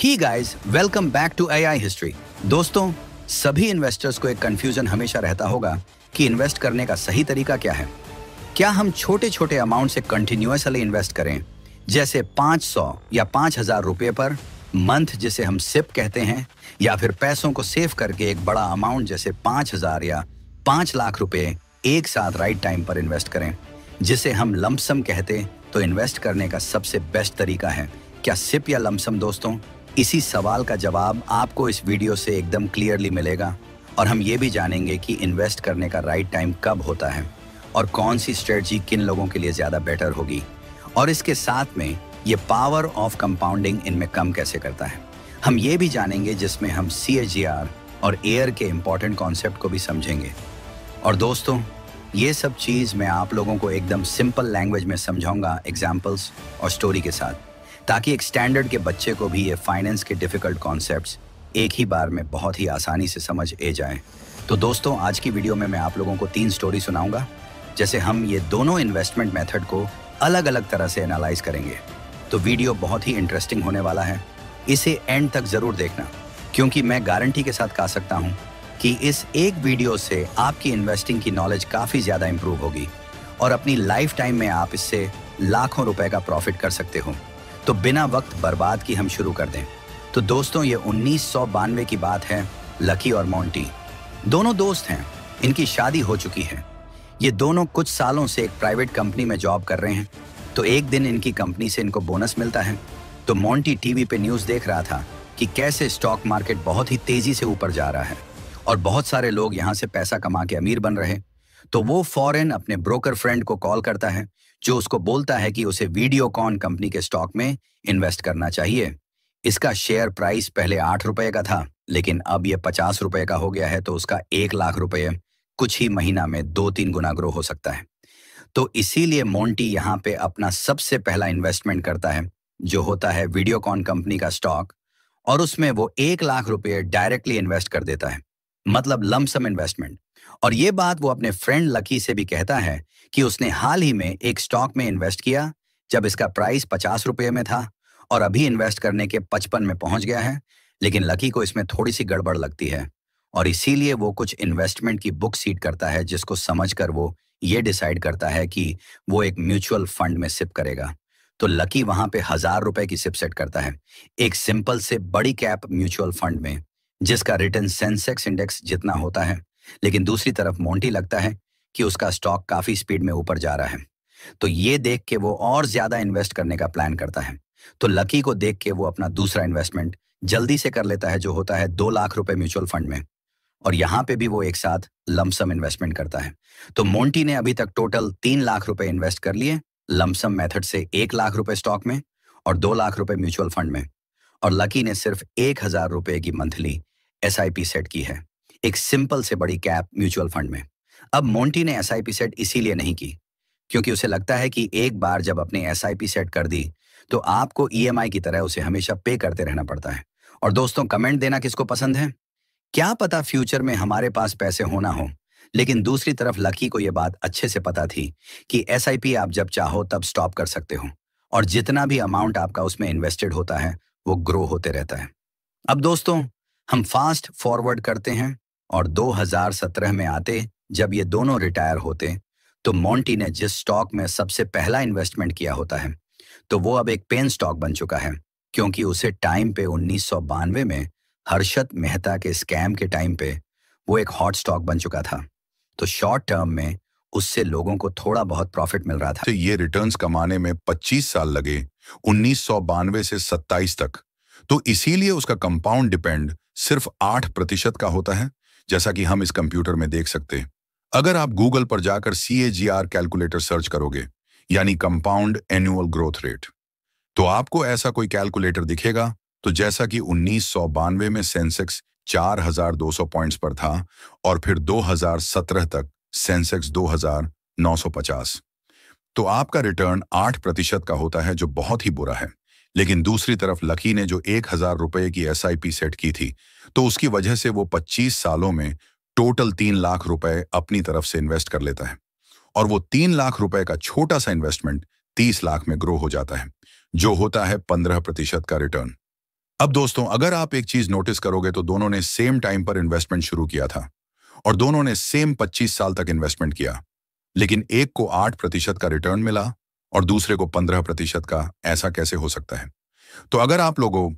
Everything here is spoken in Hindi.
He guys, welcome back to AI history. दोस्तों, सभी इन्वेस्टर्स को एक कंफ्यूजन हमेशा रहता होगा कि इन्वेस्ट करने का सही तरीका क्या है। क्या हम छोटे छोटे अमाउंट से कंटिन्यूअसली इन्वेस्ट करें, जैसे 500 या 5000 रुपए पर मंथ, जिसे हम सिप कहते हैं, या फिर पैसों को सेव करके एक बड़ा अमाउंट जैसे 5000 या 5 लाख रुपए एक साथ राइट टाइम पर इन्वेस्ट करें, जिसे हम लमसम कहते। तो इन्वेस्ट करने का सबसे बेस्ट तरीका है क्या सिप या लमसम? दोस्तों, इसी सवाल का जवाब आपको इस वीडियो से एकदम क्लियरली मिलेगा और हम ये भी जानेंगे कि इन्वेस्ट करने का राइट टाइम कब होता है और कौन सी स्ट्रेटजी किन लोगों के लिए ज्यादा बेटर होगी, और इसके साथ में ये पावर ऑफ कंपाउंडिंग इनमें कम कैसे करता है। हम ये भी जानेंगे, जिसमें हम CAGR और एयर के इंपॉर्टेंट कॉन्सेप्ट को भी समझेंगे। और दोस्तों, ये सब चीज मैं आप लोगों को एकदम सिंपल लैंग्वेज में समझाऊंगा, एग्जाम्पल्स और स्टोरी के साथ, ताकि एक स्टैंडर्ड के बच्चे को भी ये फाइनेंस के डिफिकल्ट कॉन्सेप्ट्स एक ही बार में बहुत ही आसानी से समझ आ जाए। तो दोस्तों, आज की वीडियो में मैं आप लोगों को 3 स्टोरी सुनाऊंगा, जैसे हम ये दोनों इन्वेस्टमेंट मेथड को अलग अलग तरह से एनालाइज करेंगे। तो वीडियो बहुत ही इंटरेस्टिंग होने वाला है, इसे एंड तक जरूर देखना, क्योंकि मैं गारंटी के साथ कह सकता हूँ कि इस एक वीडियो से आपकी इन्वेस्टिंग की नॉलेज काफी ज्यादा इंप्रूव होगी और अपनी लाइफ टाइम में आप इससे लाखों रुपए का प्रॉफिट कर सकते हो। तो बिना वक्त बर्बाद की हम शुरू कर दें। तो दोस्तों, ये 1992 की बात है। लकी और मोंटी दोनों दोस्त हैं, इनकी शादी हो चुकी है। ये दोनों कुछ सालों से एक प्राइवेट कंपनी में जॉब कर रहे हैं। तो एक दिन इनकी कंपनी से इनको बोनस मिलता है। तो मोंटी टीवी पे न्यूज देख रहा था कि कैसे स्टॉक मार्केट बहुत ही तेजी से ऊपर जा रहा है और बहुत सारे लोग यहाँ से पैसा कमा के अमीर बन रहे। तो वो फौरन अपने ब्रोकर फ्रेंड को कॉल करता है, जो उसको बोलता है कि उसे वीडियोकॉन कंपनी के स्टॉक में इन्वेस्ट करना चाहिए। इसका शेयर प्राइस पहले 8 रुपए का था, लेकिन अब ये 50 रुपए का हो गया है। तो उसका 1 लाख रुपए कुछ ही महीना में 2-3 गुना ग्रो हो सकता है। तो इसीलिए मोंटी यहाँ पे अपना सबसे पहला इन्वेस्टमेंट करता है, जो होता है वीडियोकॉन कंपनी का स्टॉक, और उसमें वो 1 लाख रुपए डायरेक्टली इन्वेस्ट कर देता है, मतलब लमसम इन्वेस्टमेंट। और ये बात वो अपने फ्रेंड लकी से भी कहता है कि उसने हाल ही में एक स्टॉक में इन्वेस्ट किया जब इसका प्राइस 50 रुपए में था और अभी इन्वेस्ट करने के 55 में पहुंच गया है। लेकिन लकी को इसमें थोड़ी सी गड़बड़ लगती है और इसीलिए वो कुछ इन्वेस्टमेंट की बुक सीड करता है, जिसको समझकर वो ये डिसाइड करता है कि वो एक म्यूचुअल फंड में सिप करेगा। तो लकी वहां पे 1000 रुपए की सिप सेट करता है, एक सिंपल से बड़ी कैप म्यूचुअल फंड में, जिसका रिटर्न सेंसेक्स इंडेक्स जितना होता है। लेकिन दूसरी तरफ मोंटी लगता है कि उसका स्टॉक काफी स्पीड में ऊपर जा रहा है। तो ये देख के वो और ज्यादा इन्वेस्ट करने का प्लान करता है। तो लकी को देख के वो अपना दूसरा इन्वेस्टमेंट जल्दी से कर लेता है, जो होता है 2 लाख रुपए म्यूचुअल फंड में। और यहाँ पे भी वो एक साथ लमसम इन्वेस्टमेंट करता है। तो मोंटी ने अभी तक टोटल 3 लाख रुपए इन्वेस्ट कर लिए लमसम मेथड से, 1 लाख रुपए स्टॉक में और 2 लाख रुपए म्यूचुअल फंड में। और लकी ने सिर्फ 1000 रुपए की मंथली SIP सेट की है, एक सिंपल से बड़ी कैप म्यूचुअल फंड में। अब मोंटी ने SIP सेट इसीलिए नहीं की क्योंकि उसे लगता है कि एक बार जब अपने SIP सेट कर दी तो आपको EMI की तरह उसे हमेशा पे करते रहना पड़ता है। और दोस्तों, कमेंट देना किसको पसंद है? क्या पता फ्यूचर में हमारे पास पैसे होना हो। लेकिन दूसरी तरफ लकी को यह बात अच्छे से पता थी कि SIP आप जब चाहो तब स्टॉप कर सकते हो और जितना भी अमाउंट आपका उसमें इन्वेस्टेड होता है वो ग्रो होते रहता है। अब दोस्तों, हम फास्ट फॉरवर्ड करते हैं और 2017 में आते, जब ये दोनों रिटायर होते, तो मोंटी ने जिस स्टॉक में सबसे पहला इन्वेस्टमेंट किया होता है, तो वो अब एक पेन स्टॉक बन चुका है, क्योंकि उसे टाइम पे 1992 में हर्षद मेहता के स्कैम के टाइम पे वो एक हॉट स्टॉक बन चुका था। तो शॉर्ट टर्म में उससे लोगों को थोड़ा बहुत प्रॉफिट मिल रहा था। तो ये रिटर्न्स कमाने में 25 साल लगे, 1992 से 27 तक। तो इसीलिए उसका कंपाउंड डिपेंड सिर्फ 8% का होता है, जैसा कि हम इस कंप्यूटर में देख सकते हैं। अगर आप गूगल पर जाकर CAGR कैलकुलेटर सर्च करोगे, यानी कंपाउंड एनुअल ग्रोथ रेट, तो आपको ऐसा कोई कैलकुलेटर दिखेगा। तो जैसा कि 1992 में सेंसेक्स 4200 पॉइंट्स पर था और फिर 2017 तक सेंसेक्स 2950, तो आपका रिटर्न 8% का होता है, जो बहुत ही बुरा है। लेकिन दूसरी तरफ लकी ने जो 1000 रुपए की SIP सेट की थी, तो उसकी वजह से वो 25 सालों में टोटल 3 लाख रुपए अपनी तरफ से इन्वेस्ट कर लेता है और वो 3 लाख रुपए का छोटा सा इन्वेस्टमेंट 30 लाख में ग्रो हो जाता है, जो होता है 15% का रिटर्न। अब दोस्तों, अगर आप एक चीज नोटिस करोगे तो दोनों ने सेम टाइम पर इन्वेस्टमेंट शुरू किया था और दोनों ने सेम 25 साल तक इन्वेस्टमेंट किया, लेकिन एक को 8% का रिटर्न मिला और दूसरे को 15% का। ऐसा कैसे हो सकता है? तो अगर आप लोगों